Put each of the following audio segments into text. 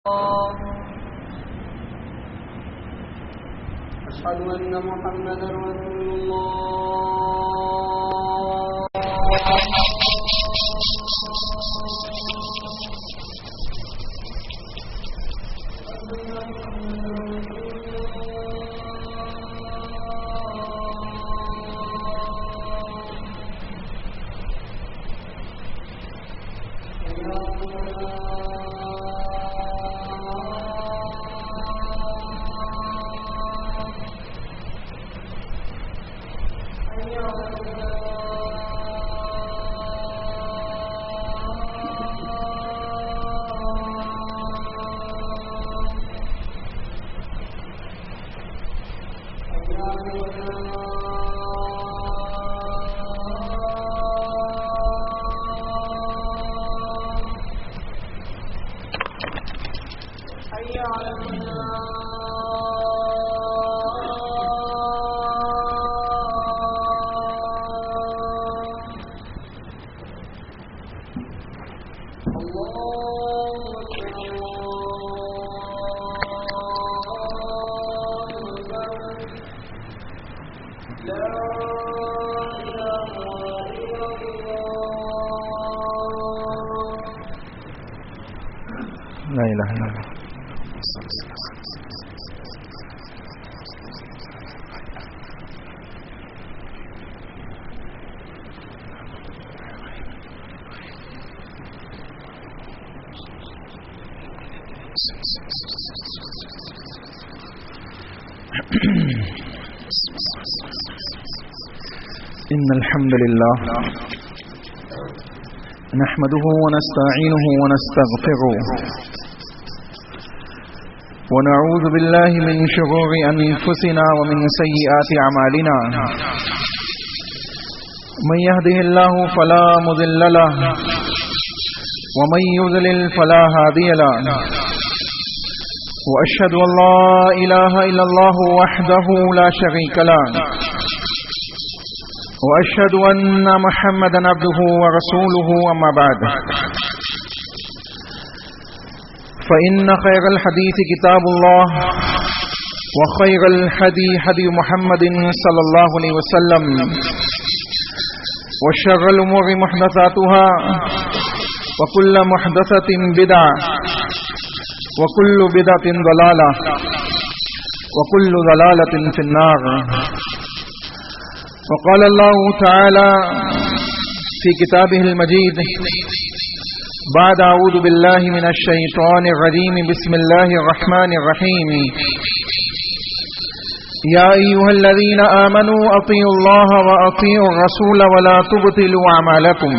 أشهد أن محمدا رسول الله. لا إله إلا الله. إن الحمد لله نحمده ونستعينه ونستغفره ونعوذ بالله من شرور أنفسنا ومن سيئات أعمالنا. من يهده الله فلا مضل له ومن يضلل فلا هادي له. وأشهد أن لا إله إلا الله وحده لا شريك له وأشهد أن محمدا عبده ورسوله. أما بعد فإن خير الحديث كتاب الله وخير الهدي هدي محمد صلى الله عليه وسلم وشر الأمور محدثاتها وكل محدثة بدعة وكل بدعة ضلالة وكل ضلالة في النار. وقال الله تعالى في كتابه المجيد بعد أعوذ بالله من الشيطان الرجيم بسم الله الرحمن الرحيم يا أيها الذين آمنوا أطيعوا الله وأطيعوا الرسول ولا تبطلوا أعمالكم.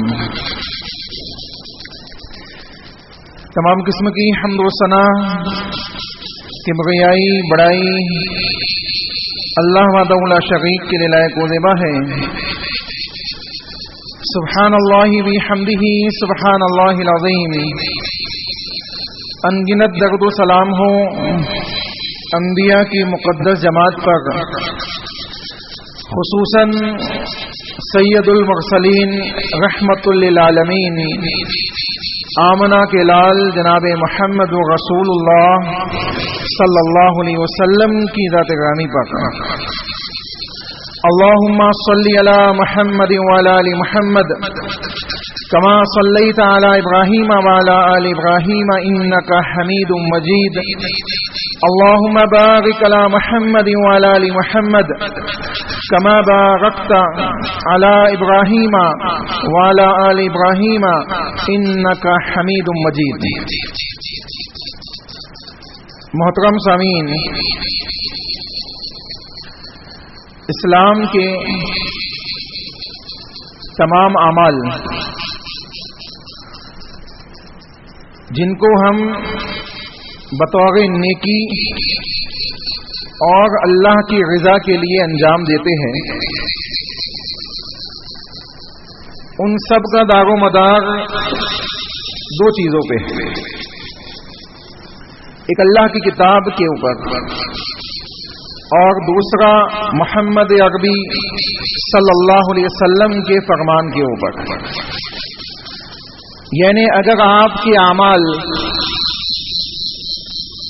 تمام قسم کی حمد و ثنا کبریائی بڑائی اللہ وحدہ لا شریک کے لیے لائق و زیبا ہے. سبحان اللہ بحمدہ سبحان اللہ العظیم. انگنت درد و سلام ہو انبیاء کی مقدس جماعت پر، خصوصاً سید المرسلین رحمت للعالمین آمنہ کے لال جناب محمد رسول اللہ صلی اللہ علیہ وسلم کی ذات گرامی پر. اللہم صلی علی محمد وعلی آل محمد کما صلیت علی ابراہیم وعلی آل ابراہیم انک حمید مجید. اللہم بارک علی محمد وعلی آل محمد کما بارکت علی ابراہیم وعلی آل ابراہیم انک حمید مجید. محترم سامعین، اسلام کے تمام اعمال جن کو ہم بطور نیکی اور اللہ کی رضا کے لیے انجام دیتے ہیں، ان سب کا دار و مدار دو چیزوں پہ ہے. ایک اللہ کی کتاب کے اوپر اور دوسرا محمد عربی صلی اللہ علیہ وسلم کے فرمان کے اوپر. یعنی اگر آپ کے اعمال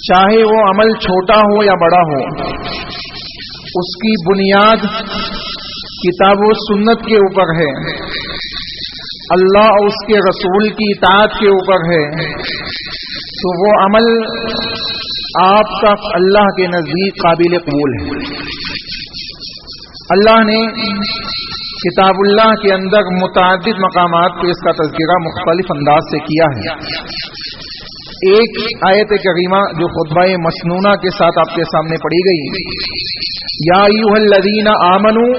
چاہے وہ عمل چھوٹا ہو یا بڑا ہو، اس کی بنیاد کتاب و سنت کے اوپر ہے، اللہ اور اس کے رسول کی اطاعت کے اوپر ہے، تو وہ عمل آپ کا اللہ کے نزدیک قابل قبول ہے۔ اللہ نے کتاب اللہ کے اندر متعدد مقامات پہ اس کا تذکرہ مختلف انداز سے کیا ہے۔ ایک آیت کریمہ جو خطبہ مسنونہ کے ساتھ آپ کے سامنے پڑھی گئی، یا ایھا الذین آمنوا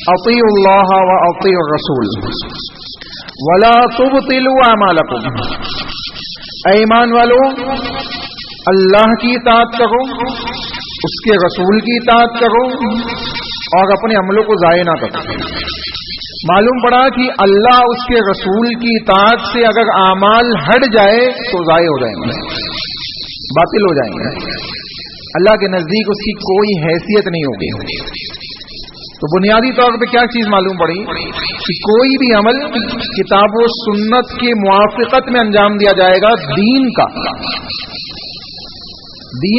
اطیعوا اللہ واطیعوا الرسول ولا تبطلوا اعمالکم، اے ایمان والو اللہ کی اطاعت کرو، اس کے رسول کی اطاعت کرو اور اپنے عملوں کو ضائع نہ کرو۔ معلوم پڑا کہ اللہ اس کے رسول کی اطاعت سے اگر اعمال ہٹ جائے تو ضائع ہو جائیں گے، باطل ہو جائیں گے، اللہ کے نزدیک اس کی کوئی حیثیت نہیں ہوگی۔ تو بنیادی طور پہ کیا چیز معلوم پڑی کہ کوئی بھی عمل کتاب و سنت کے موافقت میں انجام دیا جائے گا، دین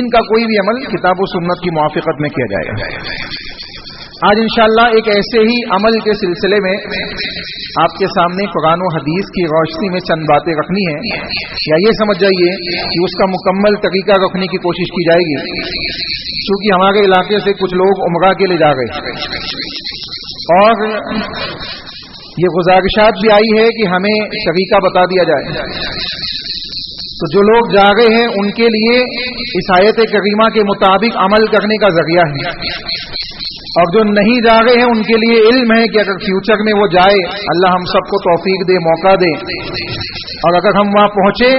کا کوئی بھی عمل کتاب و سنت کی موافقت میں کیا جائے گا۔ آج انشاءاللہ ایک ایسے ہی عمل کے سلسلے میں آپ کے سامنے قرآن و حدیث کی روشنی میں چند باتیں رکھنی ہیں، یا یہ سمجھ جائیے کہ اس کا مکمل طریقہ رکھنے کی کوشش کی جائے گی، کیونکہ ہمارے علاقے سے کچھ لوگ عمرہ کے لیے جا گئے اور یہ گزارشات بھی آئی ہے کہ ہمیں طریقہ بتا دیا جائے۔ تو جو لوگ جا گئے ہیں ان کے لیے اس آیت کریمہ کے مطابق عمل کرنے کا ذریعہ ہے، اور جو نہیں جا رہے ہیں ان کے لیے علم ہے کہ اگر فیوچر میں وہ جائے، اللہ ہم سب کو توفیق دے، موقع دے، اور اگر ہم وہاں پہنچے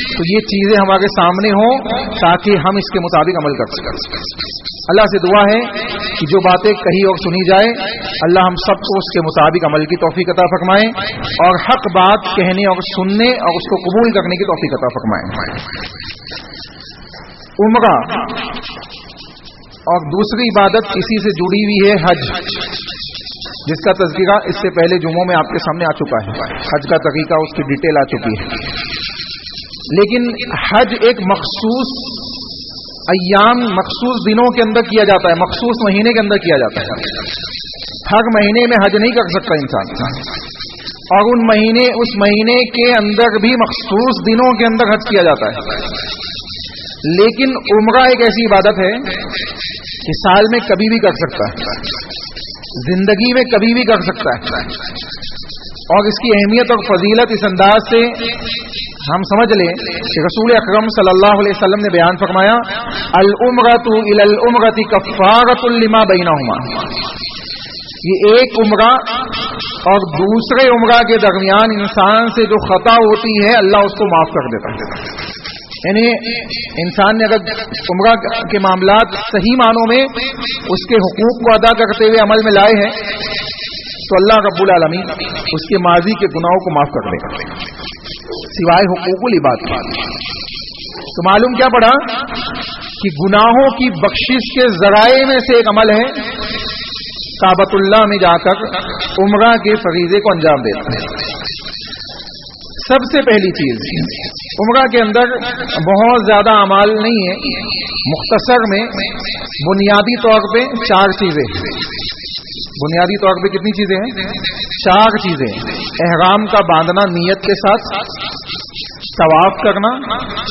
تو یہ چیزیں ہمارے سامنے ہوں تاکہ ہم اس کے مطابق عمل کر سکیں۔ اللہ سے دعا ہے کہ جو باتیں کہی اور سنی جائے اللہ ہم سب کو اس کے مطابق عمل کی توفیق عطا فرمائے، اور حق بات کہنے اور سننے اور اس کو قبول کرنے کی توفیق عطا فرمائے۔ عمرہ اور دوسری عبادت اسی سے جڑی ہوئی ہے حج، جس کا تذکرہ اس سے پہلے جمعوں میں آپ کے سامنے آ چکا ہے، حج کا طریقہ اس کی ڈیٹیل آ چکی ہے۔ لیکن حج ایک مخصوص ایام، مخصوص دنوں کے اندر کیا جاتا ہے، مخصوص مہینے کے اندر کیا جاتا ہے۔ ہر مہینے میں حج نہیں کر سکتا انسان، اور اس مہینے کے اندر بھی مخصوص دنوں کے اندر حج کیا جاتا ہے۔ لیکن عمرہ ایک ایسی عبادت ہے کہ سال میں کبھی بھی کر سکتا ہے، زندگی میں کبھی بھی کر سکتا ہے، اور اس کی اہمیت اور فضیلت اس انداز سے ہم سمجھ لیں کہ رسول اکرم صلی اللہ علیہ وسلم نے بیان فرمایا، العمرۃ الی العمرۃ کفارۃ لما بینہما، یہ ایک عمرہ اور دوسرے عمرہ کے درمیان انسان سے جو خطا ہوتی ہے اللہ اس کو معاف کر دیتا ہے۔ یعنی انسان نے اگر عمرہ کے معاملات صحیح معنوں میں اس کے حقوق کو ادا کرتے ہوئے عمل میں لائے ہیں تو اللہ رب العالمین اس کے ماضی کے گناہوں کو معاف کر دے گا، سوائے حقوق العباد کے۔ تو معلوم کیا پڑا کہ گناہوں کی بخشش کے ذرائع میں سے ایک عمل ہے کعبۃ اللہ میں جا کر عمرہ کے فریضے کو انجام دیتا ہے۔ سب سے پہلی چیز، عمرہ کے اندر بہت زیادہ اعمال نہیں ہے، مختصر میں بنیادی طور پہ 4 چیزیں، بنیادی طور پہ کتنی چیزیں ہیں؟ 4 چیزیں۔ احرام کا باندھنا نیت کے ساتھ، طواف کرنا،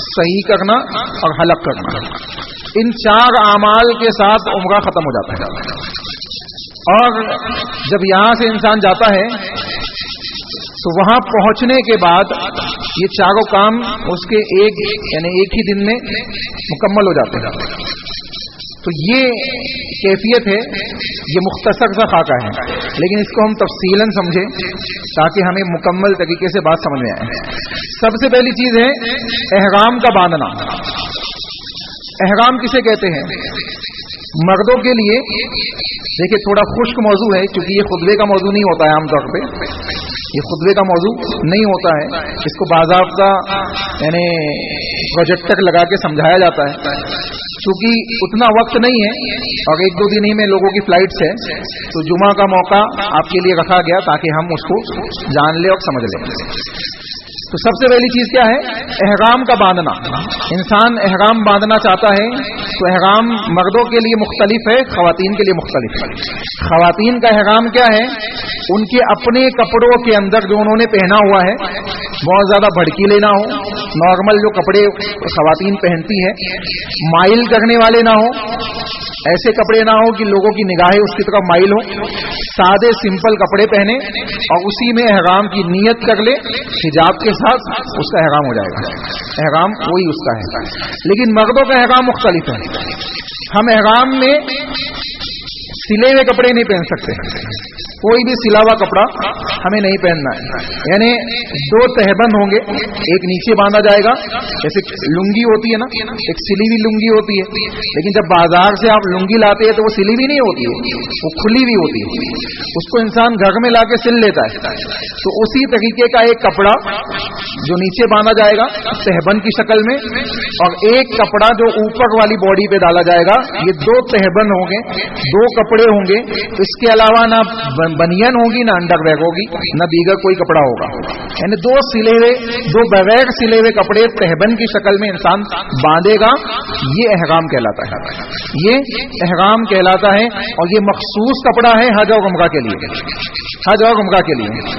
سعی کرنا اور حلق کرنا، ان 4 اعمال کے ساتھ عمرہ ختم ہو جاتا ہے۔ اور جب یہاں سے انسان جاتا ہے تو وہاں پہنچنے کے بعد یہ 4 کام اس کے ایک ہی دن میں مکمل ہو جاتے ہیں۔ تو یہ کیفیت ہے، یہ مختصر سا خاکہ ہے، لیکن اس کو ہم تفصیلاً سمجھیں تاکہ ہمیں مکمل طریقے سے بات سمجھ میں آئے۔ سب سے پہلی چیز ہے احرام کا باندھنا۔ احرام کسے کہتے ہیں؟ مردوں کے لیے دیکھیں تھوڑا خشک موضوع ہے، کیونکہ یہ خطبے کا موضوع نہیں ہوتا ہے، عام طور پہ یہ خطبے کا موضوع نہیں ہوتا ہے، اس کو باضابطہ پروجیکٹر لگا کے سمجھایا جاتا ہے، چونکہ اتنا وقت نہیں ہے اور 1-2 دن ہی میں لوگوں کی فلائٹس ہے، تو جمعہ کا موقع آپ کے لیے رکھا گیا تاکہ ہم اس کو جان لیں اور سمجھ لیں۔ تو سب سے پہلی چیز کیا ہے؟ احرام کا باندھنا. انسان احرام باندھنا چاہتا ہے تو احرام مردوں کے لیے مختلف ہے، خواتین کے لیے مختلف ہے. خواتین کا احرام کیا ہے؟ ان کے اپنے کپڑوں کے اندر جو انہوں نے پہنا ہوا ہے بہت زیادہ بھڑکیلے نہ ہو، نارمل جو کپڑے خواتین پہنتی ہے مائل کرنے والے نہ ہو، ایسے کپڑے نہ ہو کہ لوگوں کی نگاہیں اس کی طرف مائل ہو. سادے سمپل کپڑے پہنے اور اسی میں احرام کی نیت کر لے، حجاب کے ساتھ اس کا احرام ہو جائے گا. احرام وہی اس کا ہے. لیکن مردوں کا احرام مختلف ہے. ہم احرام میں سلے ہوئے کپڑے نہیں پہن سکتے، کوئی بھی سلا ہوا کپڑا ہمیں نہیں پہننا ہے. یعنی دو تہبند ہوں گے، ایک نیچے باندھا جائے گا جیسے لنگی ہوتی ہے نا، ایک سلی ہوئی لنگی ہوتی ہے. لیکن جب بازار سے آپ لنگی لاتے ہیں تو وہ سلی ہوئی نہیں ہوتی ہے، وہ کھلی ہوئی ہوتی ہے. اس کو انسان گھر میں لا کے سل لیتا ہے. تو اسی طریقے کا ایک کپڑا جو نیچے باندھا جائے گا تہبند کی شکل میں، اور ایک کپڑا جو اوپر والی باڈی پہ ڈالا جائے گا. یہ دو تہبند ہوں گے، دو کپڑے ہوں گے. اس کے علاوہ نہ بنیان ہوگی، نہ انڈر ویئر ہوگی، نہ دیگر کوئی کپڑا ہوگا. یعنی دو سلے ہوئے، دو بغیر سلے ہوئے کپڑے تہبند کی شکل میں انسان باندھے گا. یہ احرام کہلاتا ہے. یہ احرام کہلاتا ہے. اور یہ مخصوص کپڑا ہے حج اور عمرہ کے لیے، حج اور عمرہ کے لیے.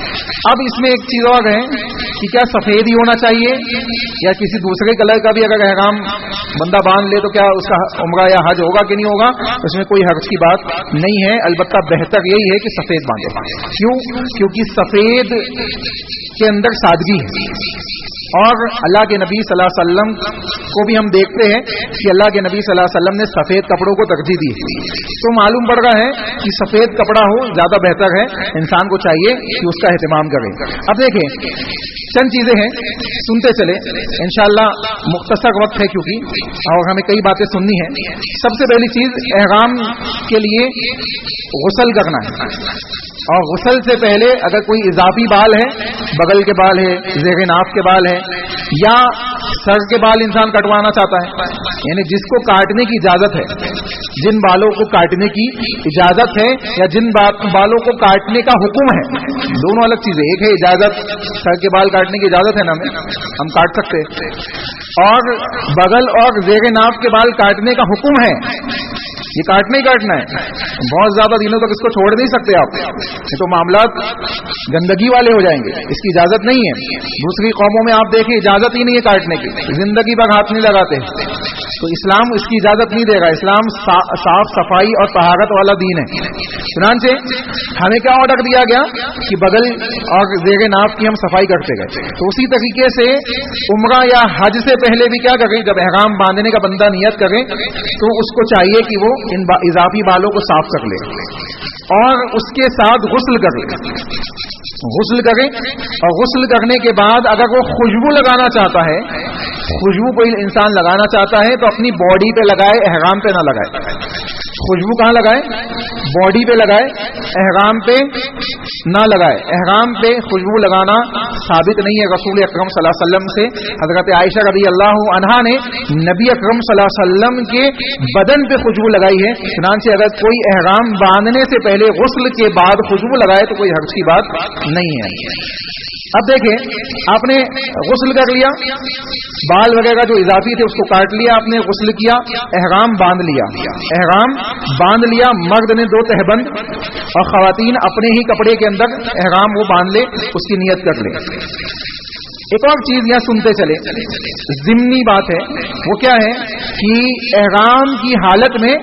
اب اس میں ایک چیز اور ہے کہ کیا سفید ہی ہونا چاہیے یا کسی دوسرے کلر کا بھی اگر احرام بندہ باندھ لے تو کیا اس کا عمرہ یا حج ہوگا کہ نہیں ہوگا؟ اس میں کوئی حرج کی بات نہیں ہے. البتہ بہتر یہی ہے کہ سفید باندھے. کیوں؟ کیونکہ سفید کے اندر سادگی ہے. اور اللہ کے نبی صلی اللہ علیہ وسلم کو بھی ہم دیکھتے ہیں کہ اللہ کے نبی صلی اللہ علیہ وسلم نے سفید کپڑوں کو ترجیح دی. تو معلوم پڑ رہا ہے کہ سفید کپڑا ہو زیادہ بہتر ہے. انسان کو چاہیے کہ اس کا اہتمام کرے. اب دیکھیں چند چیزیں ہیں، سنتے چلے انشاءاللہ. مختصر وقت ہے کیونکہ اور ہمیں کئی باتیں سننی ہیں. سب سے پہلی چیز احرام کے لیے غسل کرنا ہے. اور غسل سے پہلے اگر کوئی اضافی بال ہے، بغل کے بال ہے، زیر ناف کے بال ہے، یا سر کے بال انسان کٹوانا چاہتا ہے، یعنی جس کو کاٹنے کی اجازت ہے، جن بالوں کو کاٹنے کی اجازت ہے یا جن بالوں کو کاٹنے کا حکم ہے، دونوں الگ چیزیں. ایک ہے اجازت، سر کے بال کاٹنے کی اجازت ہے نا ہم کاٹ سکتے ہیں، اور بغل اور زیر ناف کے بال کاٹنے کا حکم ہے. یہ کاٹنا ہی کاٹنا ہے. بہت زیادہ دنوں تک اس کو چھوڑ نہیں سکتے آپ، یہ تو معاملات گندگی والے ہو جائیں گے. اس کی اجازت نہیں ہے. دوسری قوموں میں آپ دیکھیں اجازت ہی نہیں ہے کاٹنے کی، زندگی بھر ہاتھ نہیں لگاتے. تو اسلام اس کی اجازت نہیں دے گا. اسلام صاف صفائی اور طہارت والا دین ہے. چنانچہ ہمیں کیا آرڈر دیا گیا کہ بغل اور زیر ناف کی ہم صفائی کرتے گئے. تو اسی طریقے سے عمرہ یا حج سے پہلے بھی کیا کریں، جب احرام باندھنے کا بندہ نیت کرے تو اس کو چاہیے کہ وہ ان اضافی بالوں کو صاف کر لے اور اس کے ساتھ غسل کر لے. غسل کریں اور غسل کرنے کے بعد اگر وہ خوشبو لگانا چاہتا ہے، خوشبو کوئی انسان لگانا چاہتا ہے تو اپنی باڈی پہ لگائے، احرام پہ نہ لگائے. خوشبو کہاں لگائے؟ باڈی پہ لگائے، احرام پہ نہ لگائے. احرام پہ خوشبو لگانا ثابت نہیں ہے رسول اکرم صلی اللہ علیہ وسلم سے. حضرت عائشہ رضی اللہ عنہا نے نبی اکرم صلی اللہ علیہ وسلم کے بدن پہ خوشبو لگائی ہے. چنانچہ اگر کوئی احرام باندھنے سے پہلے غسل کے بعد خوشبو لگائے تو کوئی حرج کی بات نہیں ہے. اب دیکھیں آپ نے غسل کر لیا، بال وغیرہ جو اضافی تھے اس کو کاٹ لیا، آپ نے غسل کیا، احرام باندھ لیا. احرام باندھ لیا. مرد نے دو تہبند اور خواتین اپنے ہی کپڑے کے اندر احرام وہ باندھ لے، اس کی نیت کر لے. ایک اور چیز یہاں سنتے چلے، ضمنی بات ہے. وہ کیا ہے کہ احرام کی حالت میں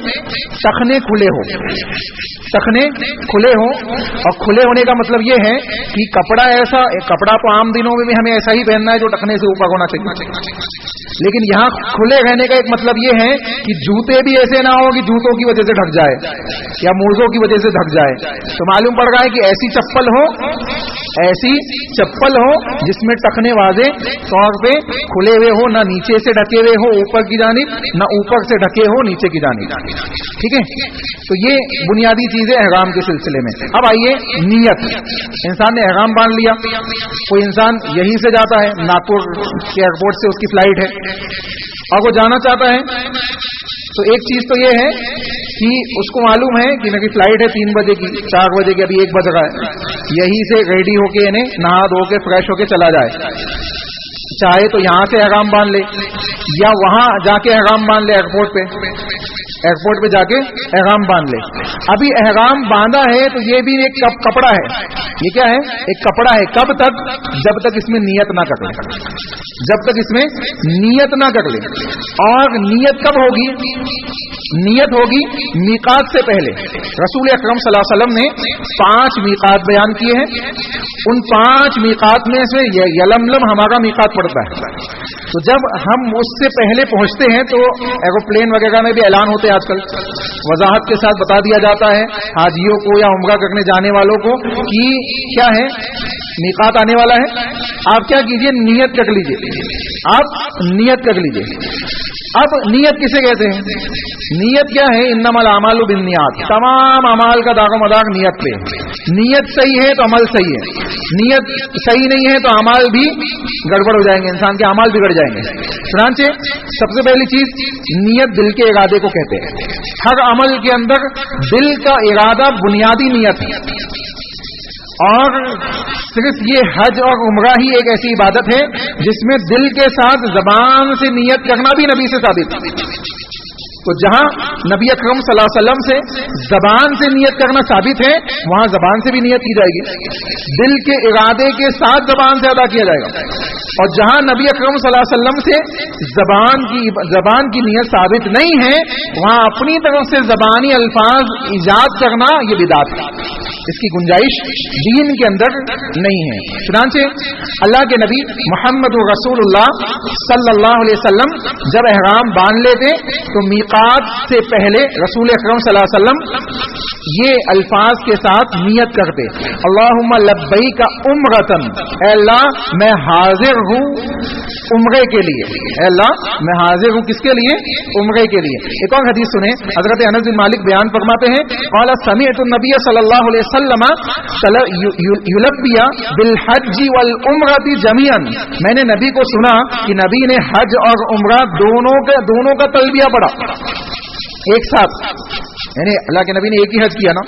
ٹخنے کھلے ہو، ٹخنے کھلے ہوں. اور کھلے ہونے کا مطلب یہ ہے کہ کپڑا ایسا، کپڑا تو عام دنوں میں بھی ہمیں ایسا ہی پہننا ہے جو ٹخنے سے اوپر ہونا چاہیے، لیکن یہاں کھلے رہنے کا ایک مطلب یہ ہے کہ جوتے بھی ایسے نہ ہو کہ جوتوں کی وجہ سے ڈھک جائے یا موزوں کی وجہ سے ڈھک جائے. تو معلوم پڑ رہا ہے کہ ایسی چپل ہو، ایسی چپل ہو جس میں ٹخنے واضح طور پہ کھلے ہوئے ہو، نہ نیچے سے ڈھکے ہوئے ہو اوپر کی جانب، نہ اوپر سے ڈھکے ہو نیچے کی جانب. ٹھیک ہے، تو یہ بنیادی چیز ہے احرام کے سلسلے میں. اب آئیے نیت. انسان نے احرام باندھ لیا. کوئی انسان یہیں سے جاتا ہے، ناگپور کے ایئرپورٹ سے اس کی فلائٹ ہے اور وہ جانا چاہتا ہے، تو ایک چیز تو یہ ہے کہ اس کو معلوم ہے کہ میری فلائٹ ہے 3 بجے کی، 4 بجے کی، ابھی 1 بج رہا ہے. یہیں سے ریڈی ہو کے یعنی نہا دھو کے فریش ہو کے چلا جائے. چاہے تو یہاں سے احرام باندھ لے یا وہاں جا کے احرام باندھ لے، ایئرپورٹ پہ جا کے احرام باندھ لے. ابھی احرام باندھا ہے تو یہ بھی ایک کپڑا ہے. یہ کیا ہے؟ ایک کپڑا ہے. کب تک؟ جب تک اس میں نیت نہ کر لے. جب تک اس میں نیت نہ کر لے. اور نیت کب ہوگی؟ نیت ہوگی میقات سے پہلے. رسول اکرم صلی اللہ علیہ وسلم نے 5 میقات بیان کیے ہیں. ان 5 میقات میں سے یلملم ہمارا میقات پڑتا ہے. تو جب ہم اس سے پہلے پہنچتے ہیں تو ایروپلین وغیرہ میں بھی اعلان ہوتے ہیں آج کل، وضاحت کے ساتھ بتا دیا جاتا ہے حاجیوں کو یا عمرہ کرنے جانے والوں کو کہ کیا ہے میقات آنے والا ہے. آپ کیا کیجئے؟ نیت کر لیجئے. آپ نیت کر لیجئے. اب نیت کسے کہتے ہیں؟ نیت کیا ہے؟ انما الاعمال بالنیات. تمام اعمال کا داغ و مداغ نیت پہ. نیت صحیح ہے تو عمل صحیح ہے، نیت صحیح نہیں ہے تو اعمال بھی گڑبڑ ہو جائیں گے، انسان کے اعمال بگڑ جائیں گے. چنانچہ سب سے پہلی چیز نیت دل کے ارادے کو کہتے ہیں. ہر عمل کے اندر دل کا ارادہ بنیادی نیت ہے. اور صرف یہ حج اور عمرہ ہی ایک ایسی عبادت ہے جس میں دل کے ساتھ زبان سے نیت کرنا بھی نبی سے ثابت ہے. تو جہاں نبی اکرم صلی اللہ علیہ وسلم سے زبان سے نیت کرنا ثابت ہے وہاں زبان سے بھی نیت کی جائے گی، دل کے ارادے کے ساتھ زبان سے ادا کیا جائے گا. اور جہاں نبی اکرم صلی اللہ علیہ وسلم سے زبان کی نیت ثابت نہیں ہے وہاں اپنی طرف سے زبانی الفاظ ایجاد کرنا یہ بدعت ہے. اس کی گنجائش دین کے اندر نہیں ہے. چنانچہ اللہ کے نبی محمد رسول اللہ صلی اللہ علیہ وسلم جب احرام باندھ لیتے تو میقات سے پہلے رسول اکرم صلی اللہ علیہ وسلم یہ الفاظ کے ساتھ نیت کرتے، اللہم لبیک عمرۃ، اے اللہ میں حاضر ہوں عمرے کے لیے. اے اللہ میں حاضر ہوں کس کے لیے؟ عمرے کے لیے. ایک اور حدیث سنیں، حضرت انس بن مالک بیان فرماتے ہیں قال سمعت النبی صلی اللہ علیہ وسلم یلبی بالحج والعمرۃ جميعا. میں نے نبی کو سنا کہ نبی نے حج اور عمرہ دونوں کا تلبیہ پڑھا ایک ساتھ. یعنی اللہ کے نبی نے ایک ہی حج کیا نا،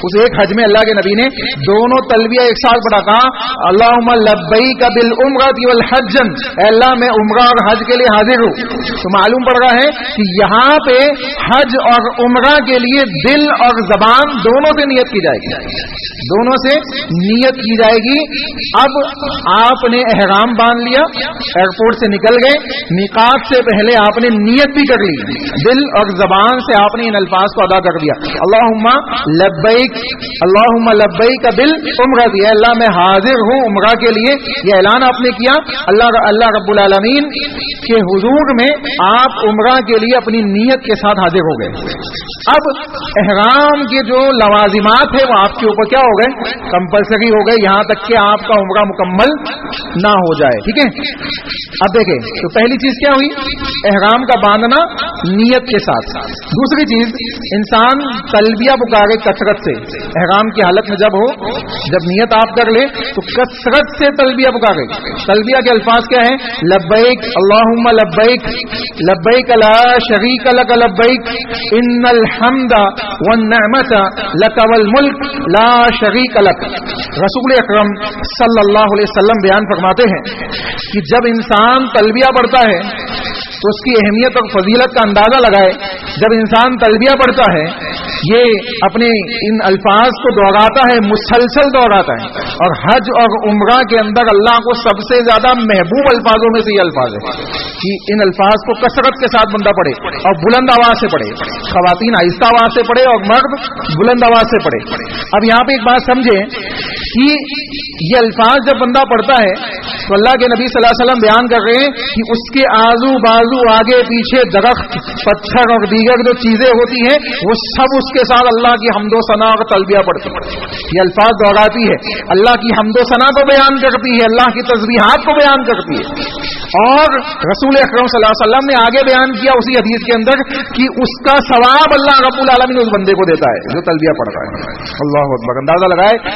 اس ایک حج میں اللہ کے نبی نے دونوں تلبیہ ایک ساتھ پڑھا. کہا اللہم لبیک بالعمرۃ والحج، اے اللہ میں عمرہ اور حج کے لیے حاضر ہوں. تو معلوم پڑ رہا ہے کہ یہاں پہ حج اور عمرہ کے لیے دل اور زبان دونوں سے نیت کی جائے گی، دونوں سے نیت کی جائے گی. اب آپ نے احرام باندھ لیا، ایئرپورٹ سے نکل گئے، میقات سے پہلے آپ نے نیت بھی کر لی، دل اور زبان سے آپ نے ان الفاظ کو ادا کر دیا، اللہم لبیک، اللہم لبیک بالعمرۃ، اے اللہ میں حاضر ہوں عمرہ کے لیے. یہ اعلان آپ نے کیا اللہ رب العالمین کے حضور میں، آپ عمرہ کے لیے اپنی نیت کے ساتھ حاضر ہو گئے. اب احرام کے جو لوازمات ہیں وہ آپ کے اوپر کیا ہو گئے؟ کمپلسری ہو گئے، یہاں تک کہ آپ کا عمرہ مکمل نہ ہو جائے. ٹھیک ہے، اب دیکھیں تو پہلی چیز کیا ہوئی؟ احرام کا باندھنا نیت کے ساتھ. دوسری چیز انسان تلبیہ پکارے کثرت سے. احرام کی حالت میں جب نیت آپ کر لے تو کثرت سے تلبیہ پکارے. تلبیہ کے الفاظ کیا ہیں؟ لبیک اللہم لبیک، لبیک لا شریک لک لبیک، ان الحمد والنعمت لک والملک لا شریک لک. رسول اکرم صلی اللہ علیہ وسلم بیان فرماتے ہیں کہ جب انسان تلبیہ پڑھتا ہے تو اس کی اہمیت اور فضیلت کا اندازہ لگائے. جب انسان تلبیہ پڑھتا ہے یہ اپنے ان الفاظ کو دوہراتا ہے، مسلسل دوہراتا ہے. اور حج اور عمرہ کے اندر اللہ کو سب سے زیادہ محبوب الفاظوں میں سے یہ الفاظ ہے کہ ان الفاظ کو کثرت کے ساتھ بندہ پڑھے اور بلند آواز سے پڑھے. خواتین آہستہ آواز سے پڑھے اور مرد بلند آواز سے پڑھے. اب یہاں پہ ایک بات سمجھیں کہ یہ الفاظ جب بندہ پڑھتا ہے تو اللہ کے نبی صلی اللہ علیہ وسلم بیان کر رہے ہیں کہ اس کے آزو بازو آگے پیچھے درخت پتھر اور دیگر جو چیزیں ہوتی ہیں وہ سب اس کے ساتھ اللہ کی حمد و ثنا اور تلبیہ پڑھتی ہیں. یہ الفاظ دہراتی ہے، اللہ کی حمد و ثنا کو بیان کرتی ہے، اللہ کی تسبیحات کو بیان کرتی ہے. اور رسول اکرم صلی اللہ علیہ وسلم نے آگے بیان کیا اسی حدیث کے اندر کہ اس کا ثواب اللہ رب العالمین اس بندے کو دیتا ہے جو تلبیہ پڑھ رہا ہے. اللہ اکبر. اندازہ لگائے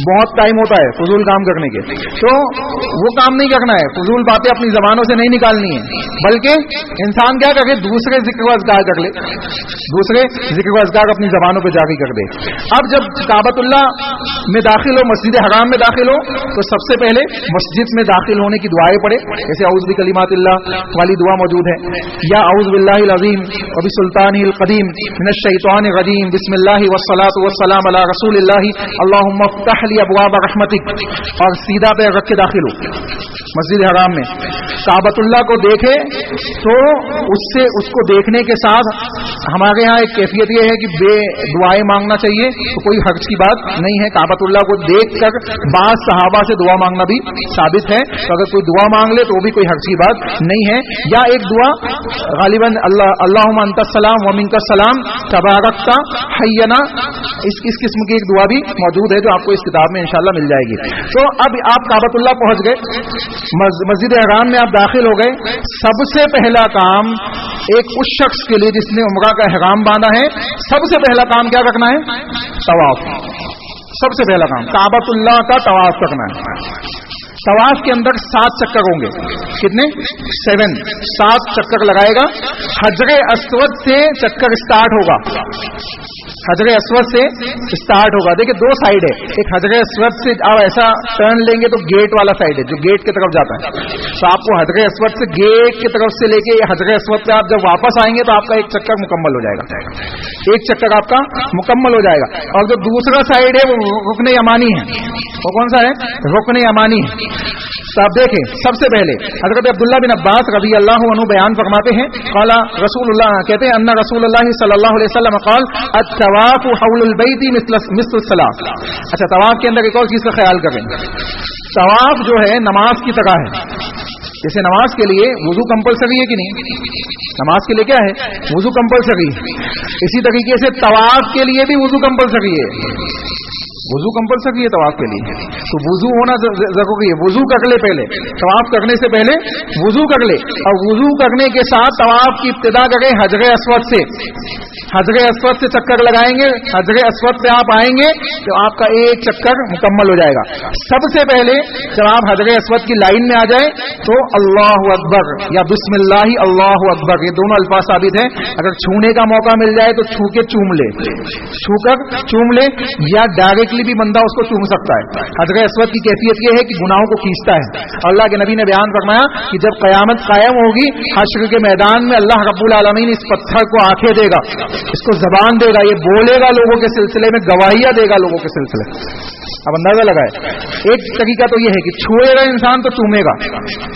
بہت ٹائم ہوتا ہے فضول کام کرنے کے، تو وہ کام نہیں کرنا ہے، فضول باتیں اپنی زبانوں سے نہیں نکالنی ہے، بلکہ انسان کیا کرے، دوسرے ذکر و اذکار کر لے، دوسرے ذکر و اذکار اپنی زبانوں پہ جاری کر دے۔ اب جب کعبۃ اللہ میں داخل ہو، مسجد حرام میں داخل ہو، تو سب سے پہلے مسجد میں داخل ہونے کی دعائیں پڑھے، جیسے اعوذ بکلمات اللہ والی دعا موجود ہے، یا اعوذ باللہ العظیم وبسلطانہ القدیم من الشیطان الرجیم بسم اللہ والصلاۃ والسلام علی رسول اللہ اللہم افتح لی ابواب رحمتک، اور سیدھا پہ رکھ کے داخل ہو مسجد حرام میں۔ کعبۃ اللہ کو دیکھے تو اس کو دیکھنے کے ساتھ ہمارے ہاں ایک کیفیت یہ ہے کہ بے دعائیں مانگنا چاہیے، تو کوئی حرج کی بات نہیں ہے۔ کعبۃ اللہ کو دیکھ کر بعض صحابہ سے دعا مانگنا بھی ثابت ہے، تو اگر کوئی دعا مانگ لے تو وہ بھی کوئی حرج کی بات نہیں ہے۔ یا ایک دعا غالباً اللہم انت السلام و منک السلام تبارکت حینا، اس قسم کی ایک دعا بھی موجود ہے جو آپ کو اس کتاب میں انشاءاللہ مل جائے گی۔ تو اب آپ کعبۃ اللہ پہنچ گئے، مسجد حرام میں آپ داخل ہو گئے، سب سے پہلا کام ایک اس شخص کے لیے جس نے عمرہ کا احرام باندھا ہے، سب سے پہلا کام کیا کرنا ہے؟ طواف۔ سب سے پہلا کام کعبۃ اللہ کا طواف کرنا ہے۔ طواف کے اندر 7 چکر ہوں گے، کتنے؟ 7 چکر لگائے گا۔ حجر اسود سے چکر سٹارٹ ہوگا، حجر اسود سے سٹارٹ ہوگا۔ دیکھیں 2 سائیڈ ہے، ایک حجر اسود سے آپ ایسا ٹرن لیں گے تو گیٹ والا سائیڈ ہے جو گیٹ کی طرف جاتا ہے، تو آپ کو حجر اسود سے گیٹ کی طرف سے لے کے حجر اسود پہ آپ جب واپس آئیں گے تو آپ کا ایک چکر مکمل ہو جائے گا، ایک چکر آپ کا مکمل ہو جائے گا۔ اور جو دوسرا سائیڈ ہے وہ رکن یمانی ہے، وہ کون سا ہے؟ رکن یمانی ہے۔ تو آپ دیکھیں سب سے پہلے حضرت عبداللہ بن عباس رضی اللہ عنہ بیان فرماتے ہیں، قال رسول اللہ، کہتے ہیں ان رسول اللہ صلی اللہ علیہ وسلم قال الطواف حول البیت مثل الصلاۃ۔ اچھا، طواف کے اندر ایک اور چیز کا خیال کریں، طواف جو ہے نماز کی طرح ہے۔ جیسے نماز کے لیے وضو کمپلسری ہے کہ نہیں؟ نماز کے لیے کیا ہے؟ وضو کمپلسری ہے۔ اسی طریقے سے طواف کے لیے بھی وضو کمپلسری ہے، وضو کمپلسری ہے طواف کے لیے، تو وضو ہونا ضروری ہے۔ وضو کر لے پہلے، طواف کرنے سے پہلے وضو کر لے، اور وضو کرنے کے ساتھ طواف کی ابتدا کریں حجر اسود سے، حجر اسود سے چکر لگائیں گے، حجر اسود پہ آپ آئیں گے تو آپ کا ایک چکر مکمل ہو جائے گا۔ سب سے پہلے جب آپ حجر اسود کی لائن میں آ جائیں تو اللہ اکبر یا بسم اللہ اللہ اکبر، یہ دونوں الفاظ ثابت ہیں۔ اگر چھونے کا موقع مل جائے تو چھو کے چوم لے، چھو کر چوم لے، یا ڈائریکٹلی بھی بندہ اس کو چوم سکتا ہے۔ حجر اسود کی کیفیت یہ ہے کہ گناہوں کو کھینچتا ہے۔ اللہ کے نبی نے بیان فرمایا کہ جب قیامت قائم ہوگی حشر کے میدان میں، اللہ رب العالمین اس پتھر کو آنکھیں دے گا، اس کو زبان دے گا، یہ بولے گا لوگوں کے سلسلے میں، گواہیاں دے گا لوگوں کے سلسلے میں۔ اب اندازہ لگائے، ایک طریقہ تو یہ ہے کہ چھوئے گا انسان تو چومے گا،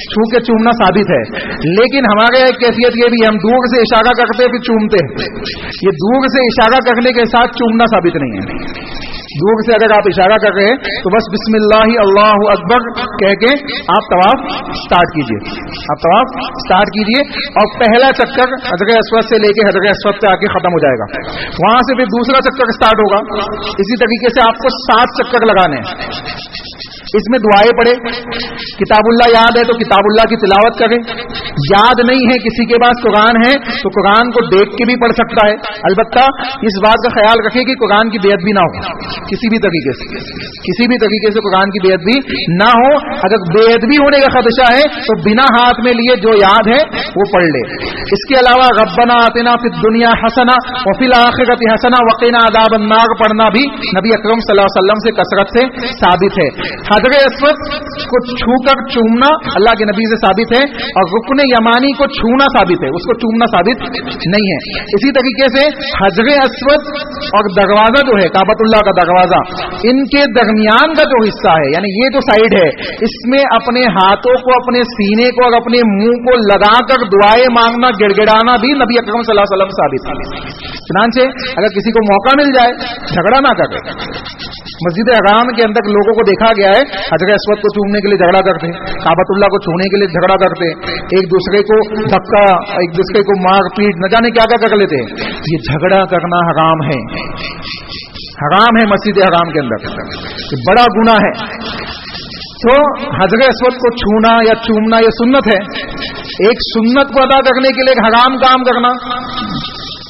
چھو کے چومنا ثابت ہے، لیکن ہمارے ایک کیفیت یہ بھی، ہم دور سے اشارہ کرتے پھر چومتے ہیں۔ یہ دور سے اشارہ کرنے کے ساتھ چومنا ثابت نہیں ہے۔ دور سے اگر آپ اشارہ کر رہے ہیں تو بس بسم اللہ اللہ اکبر کہہ کے آپ طواف سٹارٹ کیجئے، آپ طواف سٹارٹ کیجئے، اور پہلا چکر حجر اسود سے لے کے حجر اسود پہ آ کے ختم ہو جائے گا، وہاں سے پھر دوسرا چکر سٹارٹ ہوگا۔ اسی طریقے سے آپ کو 7 چکر لگانے ہیں۔ اس میں دعائیں پڑھے، کتاب اللہ یاد ہے تو کتاب اللہ کی تلاوت کریں، یاد نہیں ہے کسی کے پاس قرآن ہے تو قرآن کو دیکھ کے بھی پڑھ سکتا ہے، البتہ اس بات کا خیال رکھے کہ قرآن کی بے ادبی نہ ہو، کسی بھی طریقے سے، کسی بھی طریقے سے قرآن کی بے ادبی نہ ہو۔ اگر بے ادبی ہونے کا خدشہ ہے تو بنا ہاتھ میں لیے جو یاد ہے وہ پڑھ لے۔ اس کے علاوہ ربنا آتنا فی الدنیا حسنہ وفی الآخرۃ حسنہ وقنا عذاب النار پڑھنا بھی نبی اکرم صلی اللہ علیہ وسلم سے کثرت سے ثابت ہے۔ حجر اسود کو چھو کر چومنا اللہ کے نبی سے ثابت ہے، اور رکن یمانی کو چھونا ثابت ہے، اس کو چومنا ثابت نہیں ہے۔ اسی طریقے سے حجر اسود اور دروازہ جو ہے کعبۃ اللہ کا دروازہ، ان کے درمیان کا جو حصہ ہے، یعنی یہ جو سائیڈ ہے، اس میں اپنے ہاتھوں کو اپنے سینے کو اور اپنے منہ کو لگا کر دعائیں مانگنا، گڑ گڑانا بھی نبی اکرم صلی اللہ علیہ وسلم ثابت ہے۔ چنانچہ اگر کسی کو موقع مل جائے جھگڑا نہ کرے۔ مسجد حرام کے اندر لوگوں کو دیکھا گیا ہے حجر اسود کو چومنے کے لیے جھگڑا کرتے ہیں، کعبۃ اللہ کو چھونے کے لیے جھگڑا کرتے ہیں، ایک دوسرے کو دھکا، ایک دوسرے کو مار پیٹ، نہ جانے کیا کیا کر لیتے ہیں۔ یہ جھگڑا کرنا حرام ہے، حرام ہے مسجد حرام کے اندر، یہ بڑا گناہ ہے۔ تو حجر اسود کو چھونا یا چومنا یہ سنت ہے، ایک سنت کو ادا کرنے کے لیے ایک حرام کام کرنا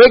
1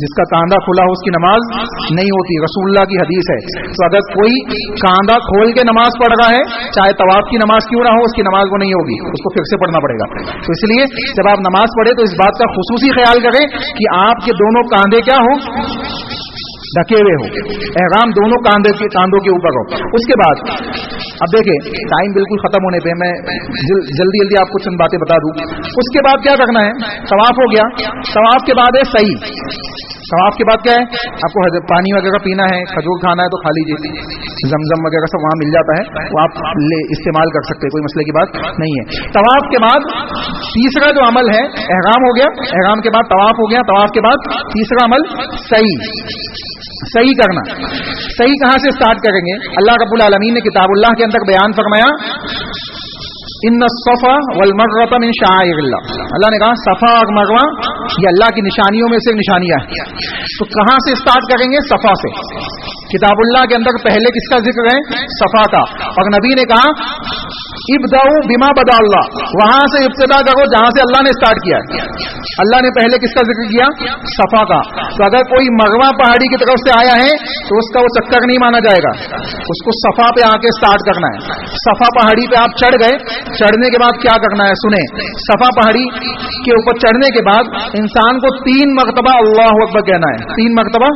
جس کا کاندھا کھلا ہو اس کی نماز نہیں ہوتی، رسول اللہ کی حدیث ہے. تو اگر کوئی کاندھا کھول کے نماز پڑھ رہا ہے، چاہے طواف کی نماز کیوں نہ ہو، اس کی نماز وہ نہیں ہوگی، اس کو پھر سے پڑھنا پڑے گا. تو اس لیے جب آپ نماز پڑھیں تو اس بات کا خصوصی خیال کریں کہ آپ کے دونوں کاندھے کیا ہو، ڈھکے ہوئے ہو، احرام دونوں کاندھوں کے اوپر ہو. اس کے بعد اب دیکھیں ٹائم بالکل ختم ہونے پہ میں جلدی آپ کو چند باتیں بتا دوں. اس کے بعد کیا کرنا ہے، طواف ہو گیا، طواف کے بعد ہے سعی. طواف کے بعد کیا ہے، آپ کو پانی وغیرہ پینا ہے، کھجور کھانا ہے تو کھا لیجیے، زمزم وغیرہ سب وہاں مل جاتا ہے، وہ آپ استعمال کر سکتے ہیں، کوئی مسئلے کی بات نہیں ہے. طواف کے بعد تیسرا جو عمل ہے، احرام ہو گیا، احرام کے بعد طواف ہو گیا، طواف کے بعد تیسرا عمل سعی. صحیح کرنا. صحیح کہاں سے سٹارٹ کریں گے؟ اللہ رب العالمین نے کتاب اللہ کے اندر بیان فرمایا ان الصفا والمروہ من شعائر اللہ. اللہ نے کہا صفا اور مروہ یہ اللہ کی نشانیوں میں سے نشانیاں ہیں. تو کہاں سے سٹارٹ کریں گے؟ صفا سے. کتاب اللہ کے اندر پہلے کس کا ذکر ہے؟ صفا کا. اور نبی نے کہا ابداؤ بما بدا اللہ، وہاں سے ابتدا کرو جہاں سے اللہ نے سٹارٹ کیا. اللہ نے پہلے کس کا ذکر کیا؟ صفا کا. تو اگر کوئی مروہ پہاڑی کی طرف سے آیا ہے تو اس کا وہ چکر نہیں مانا جائے گا، اس کو صفا پہ آ کے سٹارٹ کرنا ہے. صفا پہاڑی پہ آپ چڑھ گئے، چڑھنے کے بعد کیا کرنا ہے سنیں. صفا پہاڑی کے اوپر چڑھنے کے بعد انسان کو 3 مرتبہ اللہ اکبر کہنا ہے. 3 مرتبہ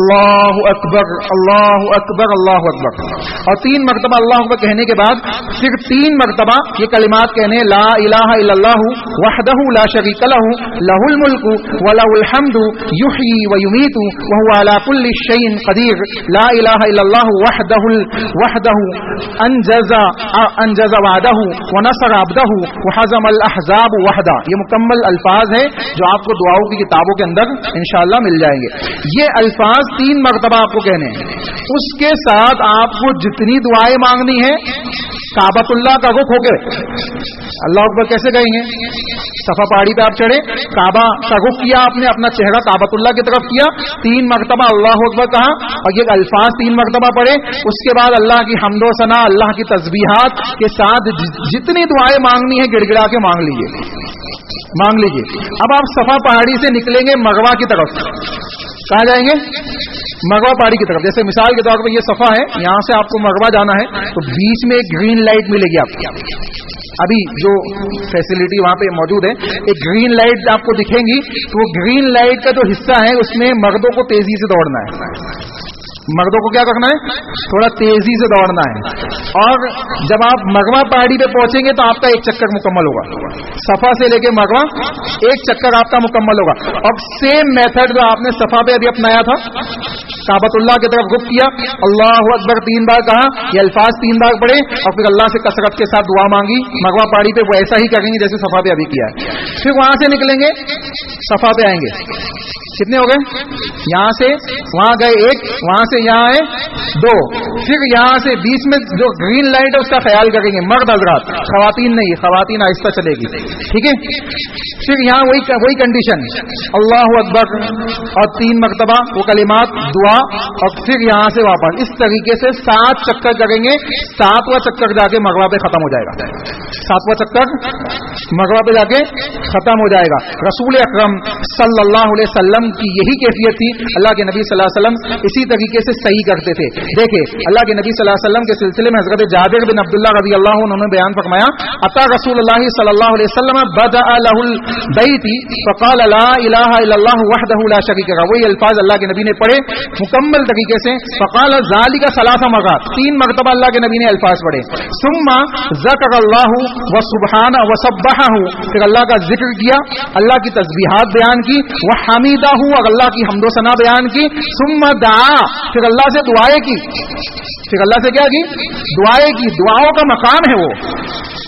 اللہ اکبر اللہ اکبر اللہ اکبر. اور 3 مرتبہ اللہ اکبر کہنے کے بعد پھر 3 مرتبہ یہ کلمات کہنے لا الہ الا اللہ وحدہ لا شریک لہ لہ الملک ولہ الحمد یحیی ویمیت وہو علی کل شیء قدیر لا الہ الا اللہ وحدہ انجز وعدہ ونصر عبدہ وحزم الاحزاب وحدہ. یہ مکمل الفاظ ہیں جو آپ کو دعاؤں کی کتابوں کے اندر انشاءاللہ مل جائیں گے. یہ الفاظ 3 مرتبہ آپ کو کہنے ہیں. اس کے ساتھ آپ کو جتنی دعائیں مانگنی ہے کعبۃ اللہ کا رخ ہو کے اللہ اکبر کیسے کہیں گے؟ صفا پہاڑی پہ آپ چڑھے، کعبہ کا رخ کیا، آپ نے اپنا چہرہ کعبۃ اللہ کی طرف کیا، 3 مرتبہ اللہ اکبر کہا اور یہ الفاظ 3 مرتبہ پڑھے. اس کے بعد اللہ کی حمد و ثنا، اللہ کی تسبیحات کے ساتھ جتنی دعائیں مانگنی ہے گڑ گڑا کے مانگ لیجیے. اب آپ صفا پہاڑی سے نکلیں گے مروہ کی طرف. کہاں جائیں گے؟ مروہ پہاڑی کی طرف. جیسے مثال کے طور پر یہ صفا ہے، یہاں سے آپ کو مروہ جانا ہے تو بیچ میں ایک گرین لائٹ ملے گی آپ کو. ابھی جو فیسلٹی وہاں پہ موجود ہے، ایک گرین لائٹ آپ کو دکھیں گی تو وہ گرین لائٹ کا جو حصہ ہے اس میں مردوں کو تیزی سے دوڑنا ہے. مردوں کو کیا کرنا ہے؟ تھوڑا تیزی سے دوڑنا ہے. اور جب آپ مروہ پہاڑی پہ پہنچیں گے تو آپ کا 1 چکر مکمل ہوگا. صفا سے لے کے مروہ 1 چکر آپ کا مکمل ہوگا. اب سیم میتھڈ جو آپ نے صفا پہ ابھی اپنایا تھا، کعبۃ اللہ کی طرف رخ کیا، اللہ اکبر 3 بار کہا، یہ الفاظ 3 بار پڑھے اور پھر اللہ سے کثرت کے ساتھ دعا مانگی. مروہ پہاڑی پہ وہ ایسا ہی کریں گے جیسے صفا پہ ابھی کیا ہے. پھر وہاں سے نکلیں گے، صفا پہ آئیں گے. کتنے ہو گئے؟ یہاں سے وہاں گئے 1، وہاں سے یہاں آئے 2. پھر یہاں سے بیچ میں جو گرین لائٹ ہے اس کا خیال کریں گے مرد حضرات، خواتین نہیں، خواتین آہستہ چلے گی، ٹھیک ہے. پھر یہاں وہی کنڈیشن، اللہ اکبر اور 3 مرتبہ وہ کلمات دعا، اور پھر یہاں سے واپس. اس طریقے سے 7 چکر کریں گے. 7واں چکر جا کے مروہ پہ ختم ہو جائے گا. 7واں چکر مروہ پہ جا کے ختم ہو جائے گا. رسول اکرم صلی اللہ علیہ وسلم کی یہی کیفیت تھی. اللہ کے نبی صلی اللہ علیہ وسلم اسی طریقے سے صحیح کرتے تھے. دیکھیں اللہ کے نبی صلی اللہ علیہ وسلم کے سلسلے میں حضرت جابر بن عبداللہ رضی اللہ عنہ نے بیان فرمایا، اتا رسول اللہ صلی اللہ علیہ وسلم بدأ له البیت فقال لا الہ الا اللہ وحدہ لا شریک لہ. وہی الفاظ اللہ کے نبی نے پڑھے مکمل طریقے سے. فقال ذلك 3 مرات، 3 مرتبہ اللہ کے نبی نے الفاظ پڑھے. ثم ذکر اللہ وسبحانہ وسبحہ، پھر اللہ کا ذکر کیا، اللہ کی تسبیحات بیان کی، وحمیدہ، اور اللہ کی حمد و ثنا بیان کی. ثم دعا، پھر اللہ سے دعائیں کی. پھر اللہ سے کیا کی؟ دعائیں کی. دعاؤں کا مقام ہے، وہ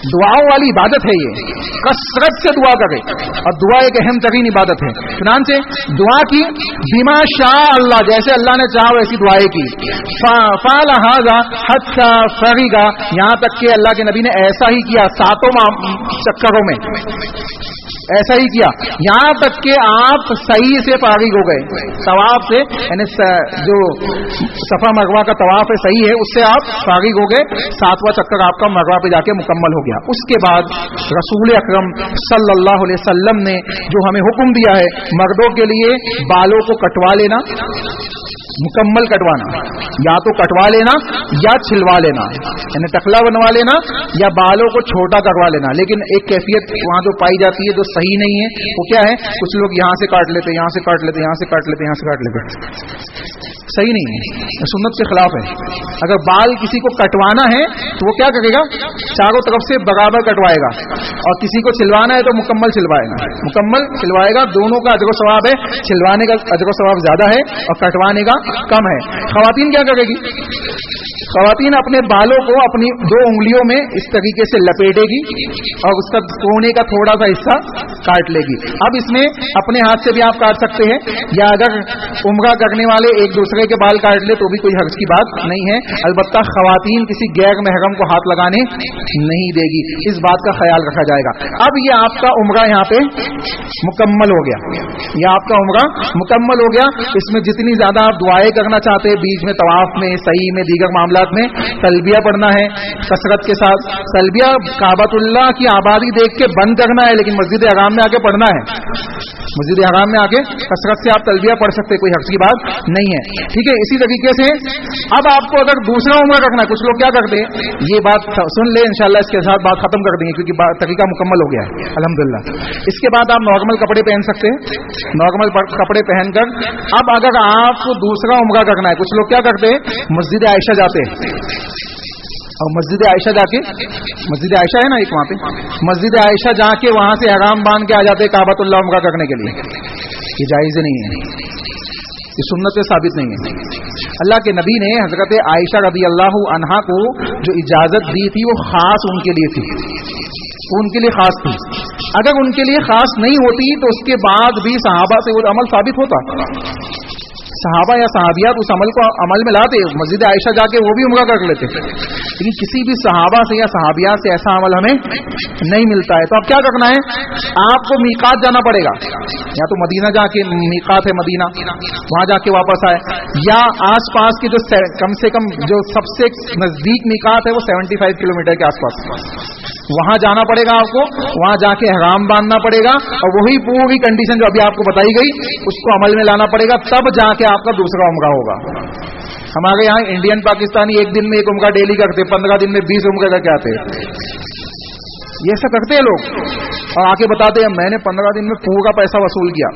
دعاؤں والی عبادت ہے. یہ کثرت سے دعا کرے اور دعا ایک اہم ترین عبادت ہے. چنانچہ دعا کی بما شاء اللہ، جیسے اللہ نے چاہا ویسی دعائیں کی. فعل ھذا حتى فرغ، یہاں تک کہ اللہ کے نبی نے ایسا ہی کیا 7 چکروں میں. ایسا ہی کیا یہاں تک کہ آپ صحیح سے فارغ ہو گئے طواف سے، یعنی جو صفا مروا کا طواف ہے صحیح ہے، اس سے آپ فارغ ہو گئے، 7واں چکر آپ کا مروا پہ جا کے مکمل ہو گیا۔ اس کے بعد رسول اکرم صلی اللہ علیہ وسلم نے جو ہمیں حکم دیا ہے مردوں کے لیے بالوں کو کٹوا لینا، مکمل کٹوانا، یا تو کٹوا لینا یا چھلوا لینا، یعنی ٹکلا بنوا لینا یا بالوں کو چھوٹا کروا لینا۔ لیکن ایک کیفیت وہاں جو پائی جاتی ہے جو صحیح نہیں ہے، وہ کیا ہے؟ کچھ لوگ یہاں سے کاٹ لیتے، یہاں سے کاٹ لیتے، یہاں سے کاٹ لیتے، یہاں سے کاٹ لیتے، صحیح نہیں ہے، سنت کے خلاف ہے۔ اگر بال کسی کو کٹوانا ہے تو وہ کیا کرے گا؟ چاروں طرف سے برابر کٹوائے گا، اور کسی کو چھلوانا ہے تو مکمل چھلوائے گا، مکمل چھلوائے گا۔ دونوں کا اجر و ثواب ہے، چھلوانے کا اجر و ثواب زیادہ ہے اور کٹوانے کا کم ہے۔ خواتین کیا کرے گی؟ خواتین اپنے بالوں کو اپنی 2 انگلیوں میں اس طریقے سے لپیٹے گی اور اس کا کونے کا تھوڑا سا حصہ کاٹ لے گی۔ اب اس میں اپنے ہاتھ سے بھی آپ کاٹ سکتے ہیں، یا اگر عمرہ کرنے والے ایک دوسرے کے بال کاٹ لے تو بھی کوئی حرج کی بات نہیں ہے۔ البتہ خواتین کسی غیر محرم کو ہاتھ لگانے نہیں دے گی، اس بات کا خیال رکھا جائے گا۔ اب یہ آپ کا عمرہ یہاں پہ مکمل ہو گیا، یہ آپ کا عمرہ مکمل ہو گیا۔ اس میں جتنی زیادہ آپ دعائیں کرنا چاہتے ہیں، بیچ میں طواف میں، صحیح میں، دیگر معاملات میں تلبیہ پڑھنا ہے کثرت کے ساتھ۔ تلبیہ کعبۃ اللہ کی آبادی دیکھ کے بند کرنا ہے، لیکن مسجد حرام میں آ کے پڑھنا ہے، مسجد حرام میں آ کے کثرت سے آپ تلبیہ پڑھ سکتے، کوئی حرج کی بات نہیں ہے، ٹھیک ہے۔ اسی طریقے سے اب آپ کو اگر دوسرا عمرہ رکھنا ہے، کچھ لوگ کیا کرتے ہیں، یہ بات سن لیں انشاءاللہ، اس کے ساتھ بات ختم کر دیں گے کیونکہ طریقہ مکمل ہو گیا ہے الحمدللہ۔ اس کے بعد آپ نارمل کپڑے پہن سکتے ہیں، نارمل کپڑے پہن کر اب اگر آپ کو دوسرا عمرہ کرنا ہے، کچھ لوگ کیا کرتے ہیں، مسجد عائشہ جاتے ہیں، اور مسجد عائشہ جا کے، مسجد عائشہ ہے نا ایک وہاں پہ، مسجد عائشہ جا کے وہاں سے احرام باندھ کے آ جاتے کعبۃ اللہ عمرہ کرنے کے لیے۔ یہ جائز نہیں ہے، یہ سنت سے ثابت نہیں ہے۔ اللہ کے نبی نے حضرت عائشہ رضی اللہ عنہا کو جو اجازت دی تھی وہ خاص ان کے لیے تھی، ان کے لیے خاص تھی۔ اگر ان کے لیے خاص نہیں ہوتی تو اس کے بعد بھی صحابہ سے وہ عمل ثابت ہوتا، صحابہ یا صحابیات اس عمل کو عمل میں لاتے، مسجد عائشہ جا کے وہ بھی عمرہ کر لیتے، لیکن کسی بھی صحابہ سے یا صحابیات سے ایسا عمل ہمیں نہیں ملتا ہے۔ تو اب کیا کرنا ہے، آپ کو میقات جانا پڑے گا، یا تو مدینہ جا کے، میقات ہے مدینہ، وہاں جا کے واپس آئے، یا آس پاس کے جو کم سے کم جو سب سے نزدیک میقات ہے وہ 75 کلومیٹر کے آس پاس، وہاں جانا پڑے گا آپ کو، وہاں جا کے احرام باندھنا پڑے گا، اور وہی پوری کنڈیشن جو ابھی آپ کو بتائی گئی اس کو عمل میں لانا پڑے گا، تب جا کے آپ کا دوسرا عمرہ ہوگا۔ ہمارے یہاں انڈین پاکستانی ایک دن میں ایک عمرہ ڈیلی کرتے، 15 دن میں 20 عمرہ کر کے آتے ہیں، یہ ایسا کرتے ہیں لوگ، اور آ کے بتاتے ہیں میں نے 15 دن میں پورا پیسہ وصول کیا،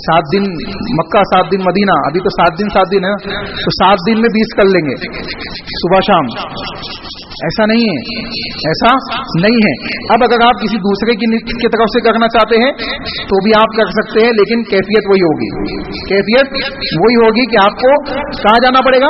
7 دن مکہ 7 دن مدینہ، ابھی تو 7 دن ہے تو 7 دن میں 20 کر لیں گے صبح شام۔ ایسا نہیں ہے، ایسا نہیں ہے۔ اب اگر آپ کسی دوسرے کی طرف سے کرنا چاہتے ہیں تو بھی آپ کر سکتے ہیں، لیکن کیفیت وہی ہوگی، کیفیت وہی ہوگی کہ آپ کو کہاں جانا پڑے گا،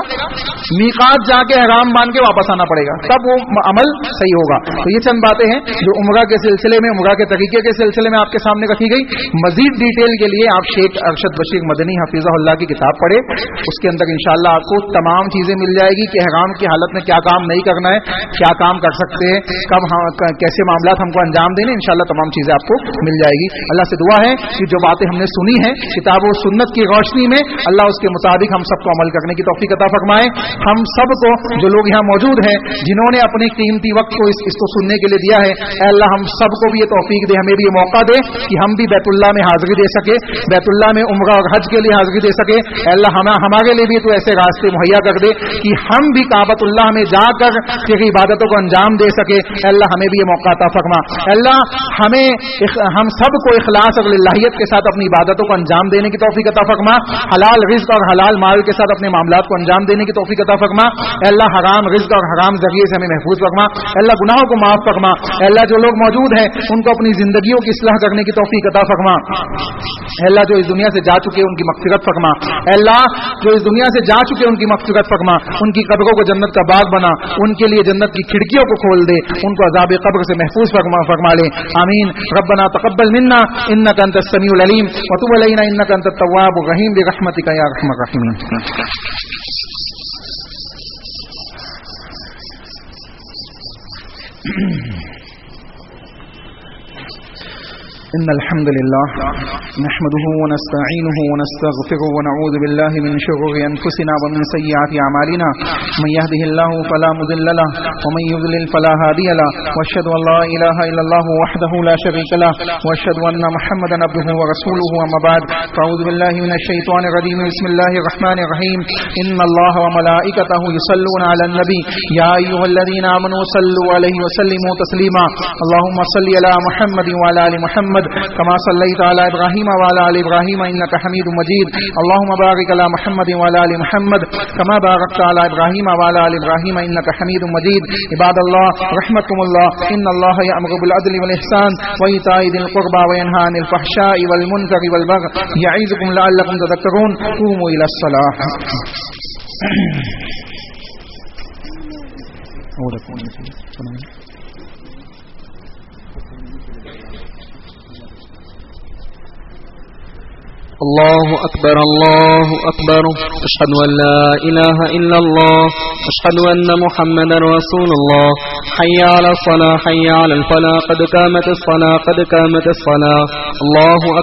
میقات جا کے احرام باندھ کے واپس آنا پڑے گا، تب وہ عمل صحیح ہوگا۔ تو یہ چند باتیں ہیں جو عمرہ کے سلسلے میں، عمرہ کے طریقے کے سلسلے میں آپ کے سامنے رکھی گئی۔ مزید ڈیٹیل کے لیے آپ شیخ ارشد بشیر مدنی حفیظہ اللہ کی کتاب پڑھیں، اس کے اندر انشاءاللہ آپ کو تمام چیزیں مل جائے گی کہ احرام کی حالت میں کیا کام نہیں کرنا ہے، کیا کام کر سکتے ہیں، کب کیسے معاملات ہم کو انجام دینے، انشاءاللہ تمام چیزیں آپ کو مل جائے گی۔ اللہ سے دعا ہے کہ جو باتیں ہم نے سنی ہیں کتاب و سنت کی روشنی میں، اللہ اس کے مطابق ہم سب کو عمل کرنے کی توفیق عطا فرمائے۔ ہم سب کو، جو لوگ یہاں موجود ہیں جنہوں نے اپنے قیمتی وقت کو اس کو سننے کے لیے دیا ہے، اے اللہ ہم سب کو بھی یہ توفیق دے، ہمیں بھی یہ موقع دے کہ ہم بھی بیت اللہ میں حاضری دے سکے، بیت اللہ میں عمرہ اور حج کے لیے حاضری دے سکے۔ اے اللہ ہمارے لیے بھی تو ایسے راستے مہیا کر دے کہ ہم بھی کعبۃ اللہ میں جا کر تیری عبادتوں کو انجام دے سکے۔ اے اللہ ہمیں بھی یہ موقع عطا فرما۔ اے اللہ ہم سب کو اخلاص اور للہیت کے ساتھ اپنی عبادتوں کو انجام دینے کی توفیق عطا فرما، حلال رزق اور حلال مال کے ساتھ اپنے معاملات کو انجام دینے کی توفیق عطا فرما۔ اے اللہ حرام رزق اور حرام ذریعے سے ہمیں محفوظ فرما۔ اے اللہ گناہوں کو معاف فرما۔ اے اللہ جو لوگ موجود ہیں ان کو اپنی زندگیوں کی اصلاح کرنے کی توفیق عطا فرما۔ اے اللہ جو اس دنیا سے جا چکے ان کی مغفرت فرما۔ اے اللہ جو اس دنیا سے جا چکے ان کی مغفرت فرما، ان کی قبروں کو جنت کا باغ بنا، ان کے لیے جنت کی کھڑکیوں کو کھول دے، ان کو عذاب قبر سے محفوظ فرما لے، آمین۔ ربنا تقبل منا انك انت السميع العليم وتب علينا انك انت التواب الرحيم برحمتك يا ارحم الراحمين۔ إن الحمد لله نحمده ونستعينه ونستغفره ونعوذ بالله من شرور أنفسنا ومن سيئات أعمالنا من يهده الله فلا مضل له ومن يضلل فلا هادي له وأشهد أن لا إله إلا الله وحده لا شريك له وأشهد أن محمدا عبده ورسوله أما بعد فأعوذ بالله من الشيطان الرجيم بسم الله الرحمن الرحيم إن الله وملائكته يصلون على النبي يا أيها الذين آمنوا صلوا عليه وسلموا تسليما اللهم صل على محمد وعلى آل محمد كما صليت على إبراهيم وعلى آل إبراهيم إنك حميد مجيد اللهم بارك على محمد وعلى آل محمد كما باركت على إبراهيم وعلى آل إبراهيم إنك حميد مجيد عباد الله رحمكم الله إن الله يأمر بالعدل والإحسان وإيتاء ذي القربى وينهى عن الفحشاء والمنكر والبغي يعظكم لعلكم تذكرون قوموا إلى الصلاة الله أكبر الله أكبر أشهد أن لا إله إلا الله أشهد أن محمدا رسول الله حي على الصلاة حي على الفلاح قد قامت الصلاة قد قامت الصلاة الله أكبر